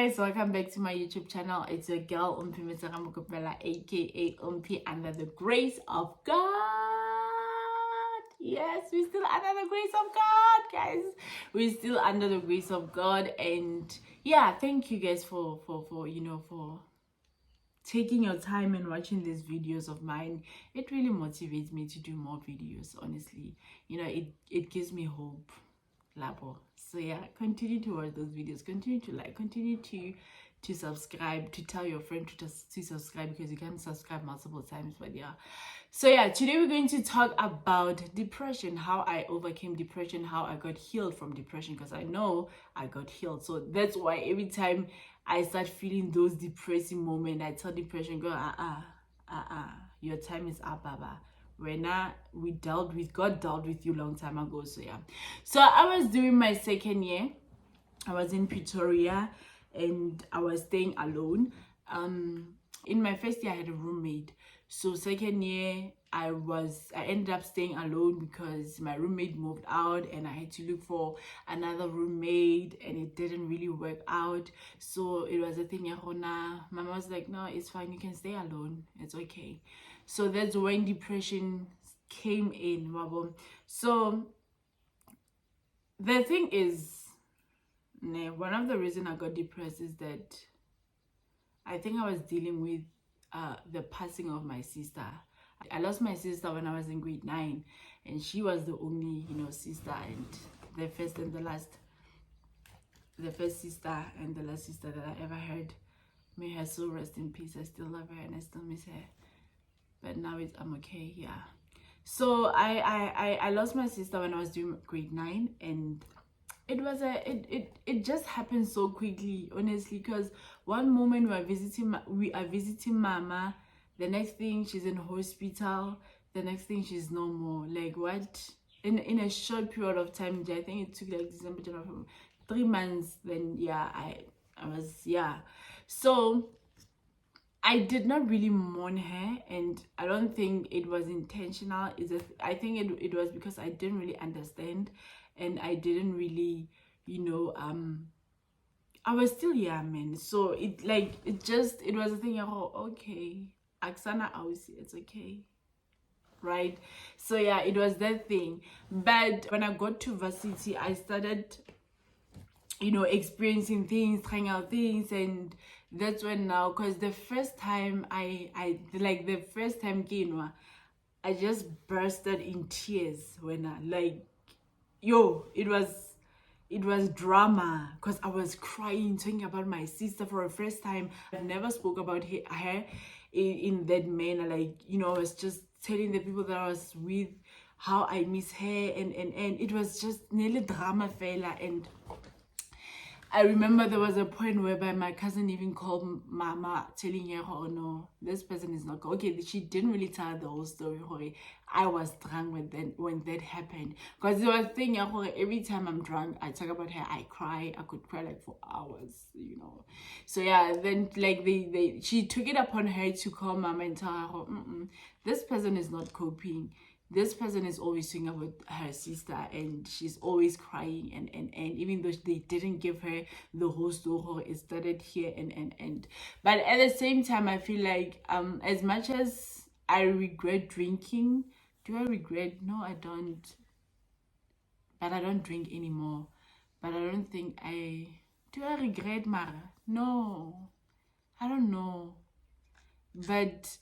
guys, welcome back to my YouTube channel. It's your girl Umpi Mukopela, aka Umpi, under the grace of God. Yes, we're still under the grace of God, guys. We're still under the grace of God, and yeah, thank you guys for taking your time and watching these videos of mine. It really motivates me to do more videos. Honestly, it gives me hope. Labo. So yeah, continue to watch those videos, continue to like, continue to subscribe, to tell your friend to subscribe, because you can subscribe multiple times. But yeah, so yeah, today we're going to talk about depression, how I overcame depression, how I got healed from depression, because I know I got healed. So that's why every time I start feeling those depressing moments, I tell depression, go, your time is up, baba. God dealt with you long time ago. So yeah, so I was doing my second year. I was in Pretoria and I was staying alone. In my first year I had a roommate. So second year I ended up staying alone because my roommate moved out and I had to look for another roommate, and it didn't really work out. So it was a thing. Mama was like, no, it's fine, you can stay alone, it's okay. So that's when depression came in. So the thing is, one of the reasons I got depressed is that I think I was dealing with the passing of my sister. I lost my sister when I was in grade 9, and she was the only sister, and the first sister and the last sister that I ever had. May her soul rest in peace. I still love her and I still miss her, but now I'm okay. Yeah, so I lost my sister when I was doing grade 9, and it just happened so quickly, honestly, because one moment we are visiting mama, the next thing she's in hospital, the next thing she's no more. Like, what? In a short period of time, I think it took like December, January, 3 months. Then yeah, I was, yeah. So I did not really mourn her, and I don't think it was intentional. I think it was because I didn't really understand, and I didn't really, I was still young, man. So it was a thing. Oh, okay, Aksana, I will see. It's okay, right? So yeah, it was that thing. But when I got to varsity, I started experiencing things, trying out things, and that's when now, because the first time I just bursted in tears when it was drama, because I was crying, talking about my sister for the first time. I never spoke about her in that manner. I was just telling the people that I was with how I miss her, and it was just nearly drama fella. And I remember there was a point whereby my cousin even called mama, telling her, oh no, this person is not good. Okay, she didn't really tell the whole story. I was drunk when that happened. Because there was a thing, every time I'm drunk, I talk about her, I cry. I could cry like for hours, So yeah, then she took it upon her to call mama and tell her, this person is not coping. This person is always talking about her sister, and she's always crying, and even though they didn't give her the whole story, it started here and but at the same time, I feel like as much as I regret drinking, do I regret? No, I don't. But I don't drink anymore. But I don't think do I regret, Mara? No, I don't know. But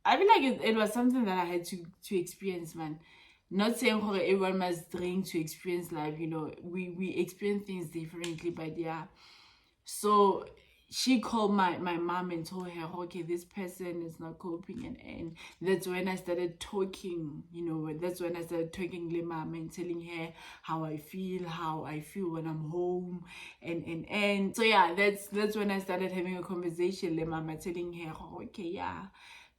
I feel like it was something that I had to experience, man. Not saying everyone must drink to experience life, we experience things differently, but yeah. So she called my mom and told her, okay, this person is not coping, and that's when I started talking, that's when I started talking to mom and telling her how I feel when I'm home, and so yeah, that's when I started having a conversation with mama, telling her, okay, yeah,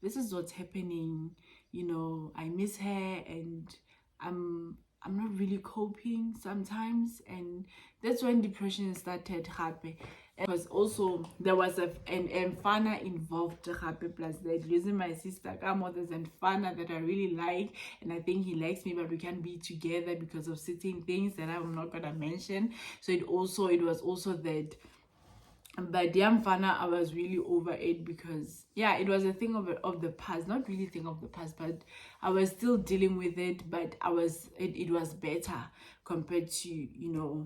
this is what's happening, I miss her, and I'm not really coping sometimes. And that's when depression started happening. Because also there was an Mfana involved, plus that losing my sister. There's an Mfana that I really like, and I think he likes me, but we can't be together because of certain things that I'm not gonna mention. So it was also that But Yamfana, I was really over it because yeah, it was a thing of the past, not really thing of the past, but I was still dealing with it. But it was better compared to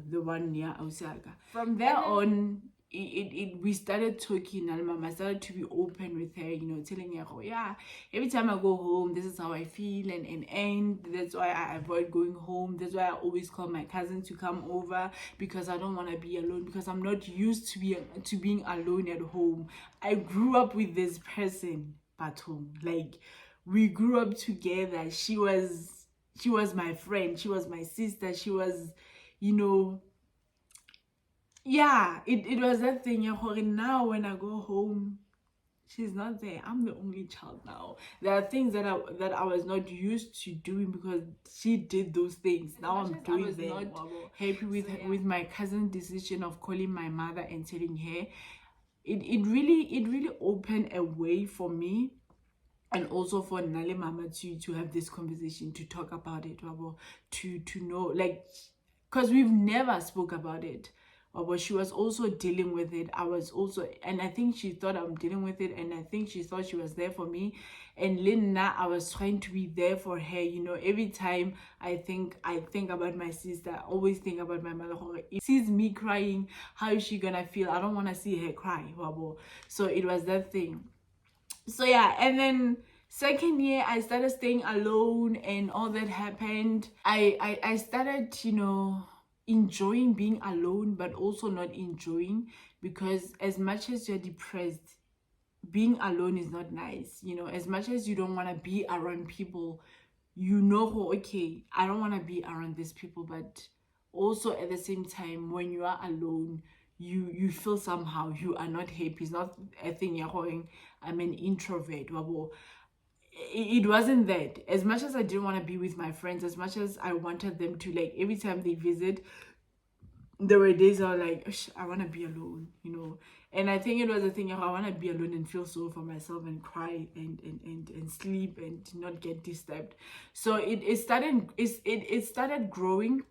the one near Osaka. From there on, we started talking, and Mama started to be open with her, telling her, oh yeah, every time I go home, this is how I feel, and that's why I avoid going home. That's why I always call my cousin to come over, because I don't want to be alone, because I'm not used to being alone at home. I grew up with this person at home. Like, we grew up together. She was my friend. She was my sister. She was, you know, yeah, it was that thing. Now when I go home, she's not there. I'm the only child now. There are things that I was not used to doing because she did those things. Now I'm doing them. Not happy with my cousin's decision of calling my mother and telling her. It really opened a way for me, and also for Nale Mama to have this conversation, to talk about it, to know, like, because we've never spoke about it. But she was also dealing with it. I was also, and I think she thought I'm dealing with it, and I think she thought she was there for me. And Linda, I was trying to be there for her. Every time I think about my sister, I always think about my mother. If she sees me crying, how is she gonna feel? I don't want to see her cry. So it was that thing. So yeah, and then second year I started staying alone, and all that happened. I started enjoying being alone, but also not enjoying, because as much as you're depressed, being alone is not nice. As much as you don't want to be around people, okay, I don't want to be around these people, but also at the same time, when you are alone, you feel somehow you are not happy. It's not a thing you're going, I'm an introvert. It wasn't that. As much as I didn't want to be with my friends, as much as I wanted them to, like, every time they visit, there were days I was like, I want to be alone. And I think it was a thing of, I want to be alone and feel sorry for myself and cry and sleep and not get disturbed. So it started growing.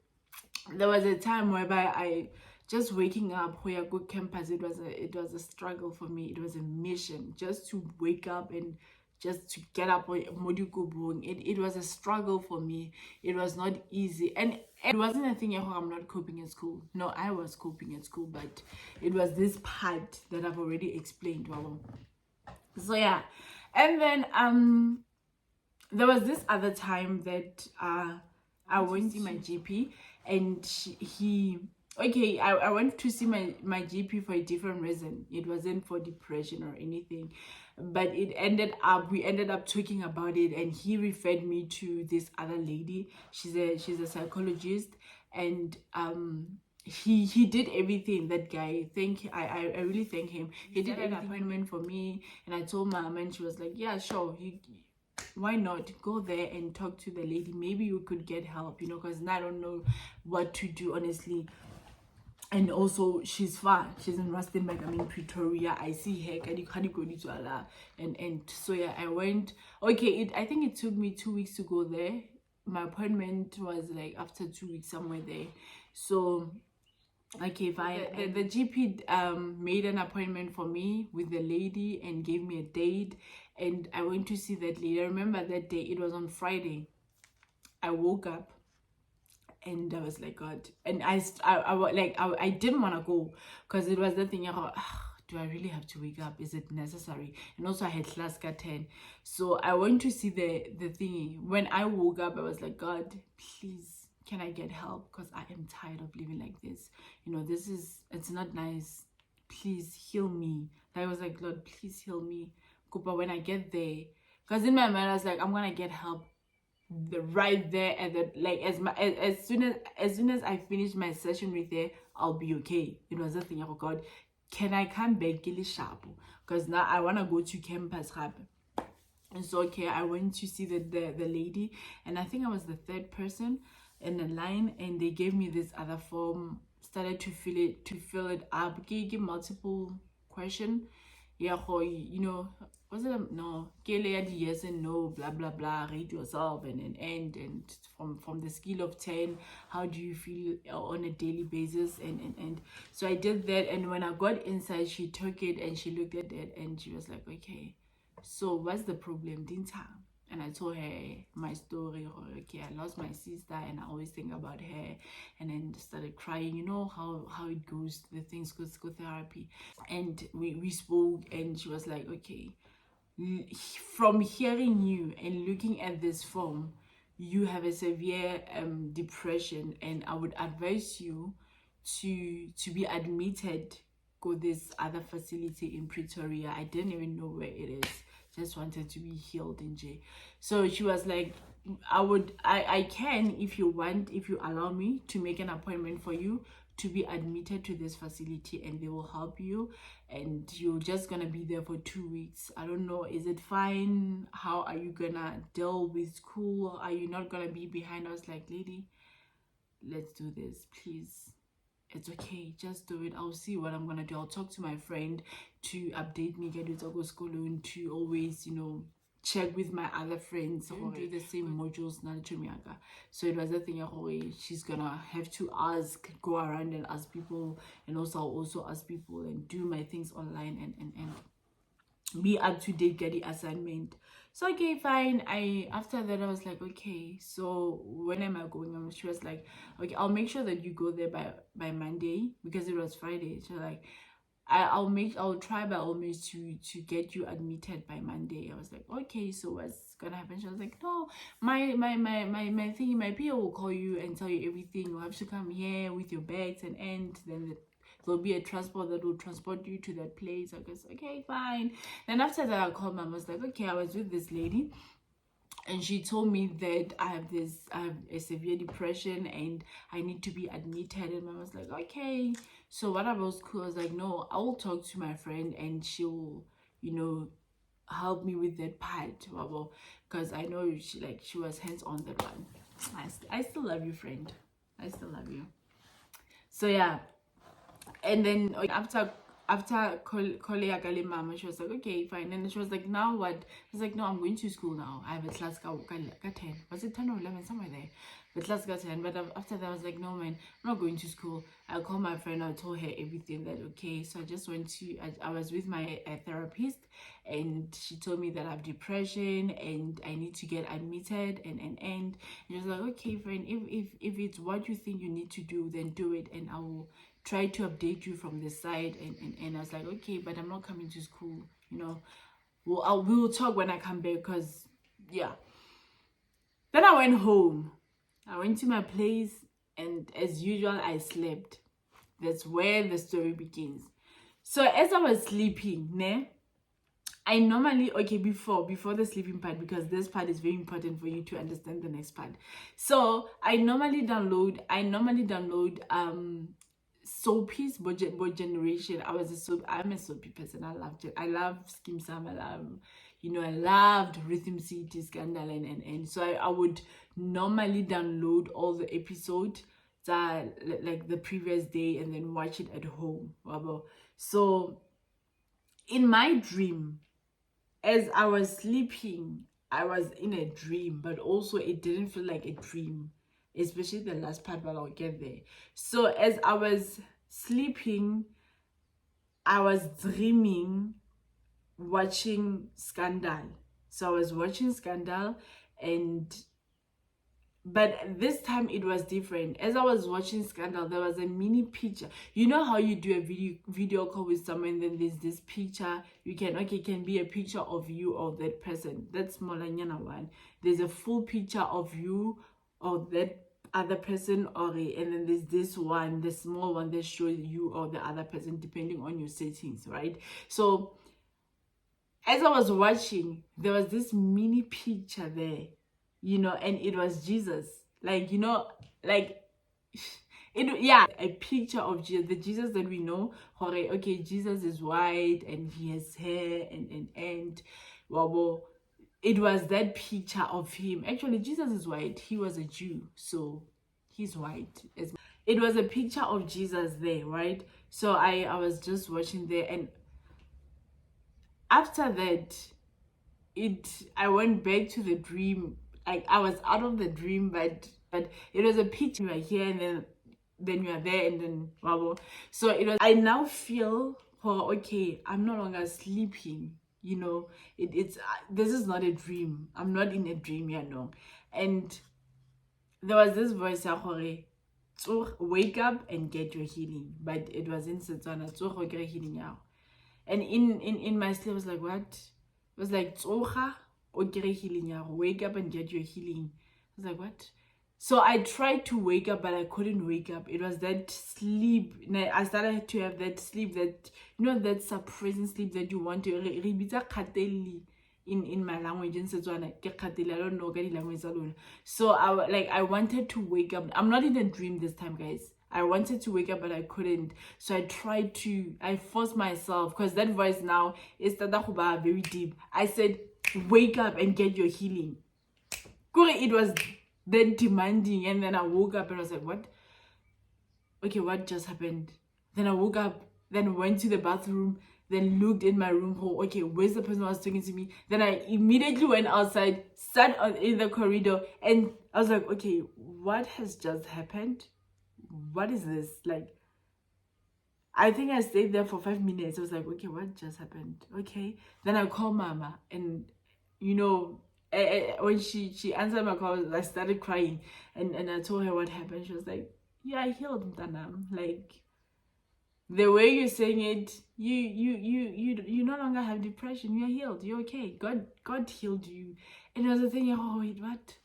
There was a time whereby I just waking up where I go campus, it was a struggle for me. It was a mission just to wake up and just to get up. It was a struggle for me. It was not easy, and it wasn't a thing. I'm not coping at school. No, I was coping at school, but it was this part that I've already explained. So yeah, and then there was this other time that I went to see my GP, and I went to see my GP for a different reason. It wasn't for depression or anything, but we ended up talking about it, and he referred me to this other lady. She's a psychologist, and he did everything. That guy, I really thank him. He did an appointment for me, and I told Mom, and she was like, yeah, sure, why not go there and talk to the lady? Maybe you could get help, because I don't know what to do, honestly. And also, she's far. She's in Rustenburg. I'm in Pretoria. I see her. And so yeah, I went. Okay, I think it took me 2 weeks to go there. My appointment was like after 2 weeks, somewhere there. So okay, fine. The GP made an appointment for me with the lady and gave me a date, and I went to see that lady. I remember that day. It was on Friday. I woke up and I was like, God, and I didn't want to go, because it was the thing. Do I really have to wake up? Is it necessary? And also I had class at 10, so I went to see the thingy. When I woke up, I was like, God, please, can I get help? Because I am tired of living like this. It's not nice. Please heal me. I was like, Lord, please heal me. But when I get there, because in my mind I was like, I'm gonna get help right there at the, like, as soon as I finish my session with her, I'll be okay. It was a thing of, God, can I come back sharp? Because now I want to go to campus. And so okay, I went to see the lady, and I think I was the third person in the line, and they gave me this other form, started to fill it up, gave multiple question, yeah, you know, was it no, yes and no, blah blah blah, rate yourself and from the scale of 10, how do you feel on a daily basis, and so I did that, and when I got inside, she took it and she looked at it and she was like, okay, so what's the problem, didn't I? And I told her my story. Okay, I lost my sister, and I always think about her. And then started crying. You know how it goes. The things go therapy, and we spoke, and she was like, okay, from hearing you and looking at this form, you have a severe depression, and I would advise you to be admitted to this other facility in Pretoria. I didn't even know where it is. Just wanted to be healed in J. So she was like, I can, if you want, if you allow me to make an appointment for you to be admitted to this facility, and they will help you, and you're just gonna be there for 2 weeks. I don't know, is it fine? How are you gonna deal with school? Are you not gonna be behind? I was like, lady, let's do this, please. It's okay, just do it. I'll see what I'm gonna do. I'll talk to my friend to update me, get it to go school, and to always, you know, check with my other friends who do the same modules. So it was a thing she's gonna have to go around and ask people, and also I'll also ask people and do my things online and be up to date, get the assignment. So okay, fine. After that I was like, okay, so when am I going? And she was like, okay, I'll make sure that you go there by Monday, because it was Friday. So like, I'll try by all means to get you admitted by Monday. I was like, okay, so what's gonna happen? She was like, no, my thing, my PA will call you and tell you everything. You'll have to come here with your bags, and then there'll be a transport that will transport you to that place. I guess, okay, fine. Then after that, I called mom. I was like, okay, I was with this lady, and she told me that I have a severe depression and I need to be admitted. And mom was like, okay. So what I was cool, I was like, no, I will talk to my friend and she'll, you know, help me with that part, because I know she was hands on that one. I still love you, friend. I still love you. So yeah, and then after calling mama, she was like, okay, fine. And she was like, now what? I was like, no, I'm going to school now. I have a class ka 10. Was it 10 or 11? Somewhere there. The class got 10. But after that, I was like, no, man, I'm not going to school. I called my friend. I told her everything that, okay. So I just went to, I was with my therapist, and she told me that I have depression and I need to get admitted and she was like, okay, friend, if it's what you think you need to do, then do it, and I will try to update you from the side. And I was like, okay, but I'm not coming to school, you know. Well, we will talk when I come back, because yeah. Then I went home. I went to my place, and as usual, I slept. That's where the story begins. So as I was sleeping, I normally, okay, before the sleeping part, because this part is very important for you to understand the next part. So I normally download soapies, boy generation. I'm a soapy person. I love Skim Sam. I loved Rhythm City, Scandal, and so I would normally download all the episodes that like the previous day and then watch it at home. So in my dream, as I was sleeping, I was in a dream, but also it didn't feel like a dream, especially the last part, but I'll get there. So as I was sleeping, I was dreaming, watching Scandal. So I was watching Scandal, but this time it was different. As I was watching Scandal, there was a mini picture. You know how you do a video call with someone, then there's this picture. It can be a picture of you or that person. That's Molanyana one. There's a full picture of you or that other person, and then there's this one, the small one that shows you or the other person depending on your settings, right? So as I was watching, there was this mini picture there, and it was Jesus. A picture of Jesus, the Jesus that we know. Okay, Jesus is white and he has hair and well, it was that picture of him. Actually, Jesus is white. He was a Jew, so he's white. It was a picture of Jesus there, right? So I was just watching there, and after that, I went back to the dream. Like I was out of the dream, but it was a picture. You are here, and then you are there, and then wow. So it was. I now feel, oh, okay, I'm no longer sleeping. You know, it's this is not a dream. I'm not in a dream, you know. And there was this voice, wake up and get your healing. But it was in Setswana, healing now. And in my sleep, I was like, what? It was like, healing now. Wake up and get your healing. I was like, what? So I tried to wake up, but I couldn't wake up. It was that sleep. I started to have that sleep, that, you know, that suppressing sleep that you want to. In my language, in Setswana, I don't know the language alone. So I wanted to wake up. I'm not in a dream this time, guys. I wanted to wake up, but I couldn't. So I forced myself, because that voice now is very deep. I said, wake up and get your healing. It was then demanding, and then I woke up and I was like, what? Okay, what just happened? Then I woke up, then went to the bathroom, then looked in my room. Oh, okay, where's the person who was talking to me? Then I immediately went outside, sat in the corridor, and I was like, okay, what has just happened? What is this? Like, I think I stayed there for 5 minutes. I was like, okay, what just happened? Okay. Then I called Mama, and you know, when she answered my call, I started crying, and I told her what happened. She was like, yeah, I healed, Mtanam. Like, the way you're saying it, you no longer have depression. You're healed. You're okay. God healed you. And I was thinking, oh wait, what?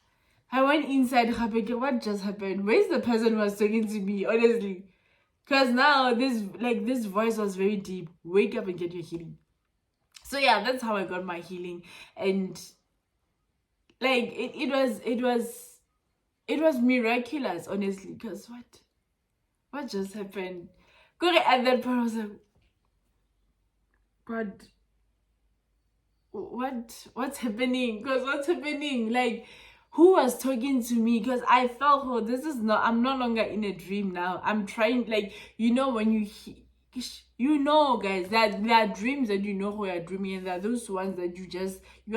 I went inside. What just happened? Where's the person who was talking to me? Honestly, because now this voice was very deep. Wake up and get your healing. So yeah, that's how I got my healing, and like it was miraculous, honestly. Because what just happened? Because at that point I was like, God, what's happening? Because what's happening? Like, who was talking to me? Because I felt, oh, this is not, I'm no longer in a dream now. I'm trying, like, you know, when you know, guys, that there are dreams that you know who you're dreaming, and there are those ones that you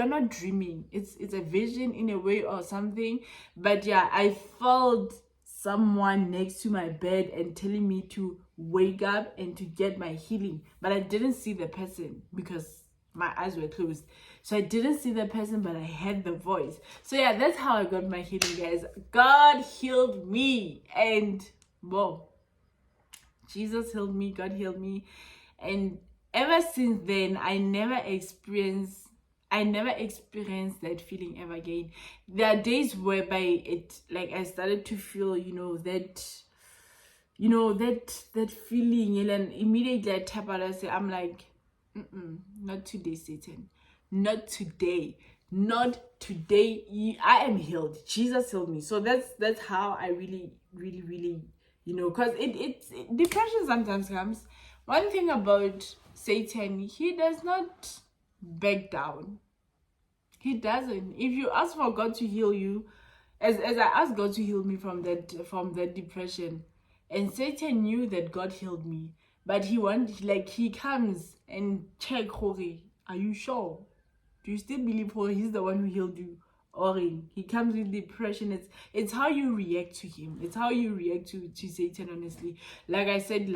are not dreaming. It's a vision in a way or something. But yeah, I felt someone next to my bed and telling me to wake up and to get my healing. But I didn't see the person because my eyes were closed. So I didn't see the person, but I heard the voice. So yeah, that's how I got my healing, guys. God healed me. And whoa, Jesus healed me, God healed me. And ever since then, I never experienced that feeling ever again. There are days whereby it, like, I started to feel, that feeling, and immediately I tap out and say, I'm like, not today, Satan. Not today. Not today. I am healed. Jesus healed me. So that's how I really, really, really, because depression sometimes comes. One thing about Satan, he does not back down. He doesn't. If you ask for God to heal you, as I asked God to heal me from that depression, and Satan knew that God healed me, but he comes and check, Hori, are you sure? Do you still believe he's the one who healed you? Or he comes with depression. It's how you react to him. It's how you react to Satan, honestly. Like I said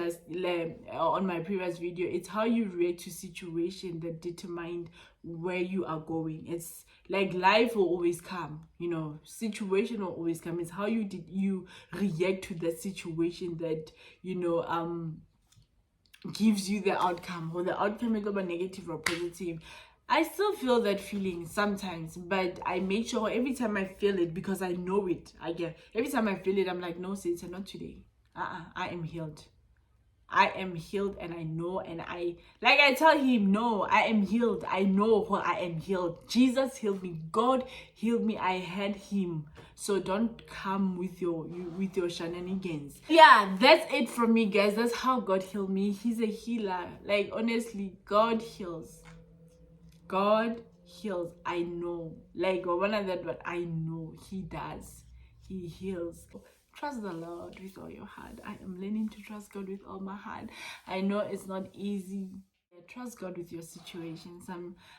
on my previous video, it's how you react to situation that determine where you are going. It's like life will always come, situation will always come. It's how you react to the situation that gives you the outcome, or the outcome is about negative or positive. I still feel that feeling sometimes, but I make sure every time I feel it, because I know it. Every time I feel it, I'm like, no, Satan, not today. I am healed. I am healed, and I know, and I tell him, no, I am healed. I know I am healed. Jesus healed me. God healed me. I had him. So don't come with your shenanigans. Yeah, that's it from me, guys. That's how God healed me. He's a healer. Like, honestly, God heals. God heals. I know. Like, one of that, but I know he does. He heals. Trust the Lord with all your heart. I am learning to trust God with all my heart. I know it's not easy. trust God with your situations.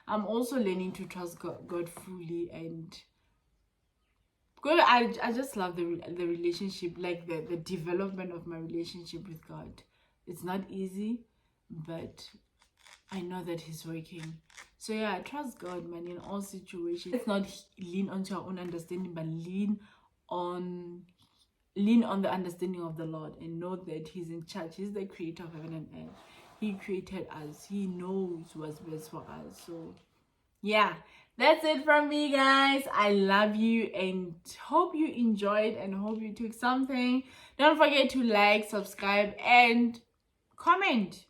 I'm also learning to trust God fully, and God, I just love the relationship, like the development of my relationship with God. It's not easy, but I know that He's working. So yeah, I trust God, man, in all situations. Let's not lean onto our own understanding, but lean on the understanding of the Lord, and know that He's in charge. He's the creator of heaven and earth. He created us. He knows what's best for us. So yeah, that's it from me, guys. I love you and hope you enjoyed and hope you took something. Don't forget to like, subscribe, and comment.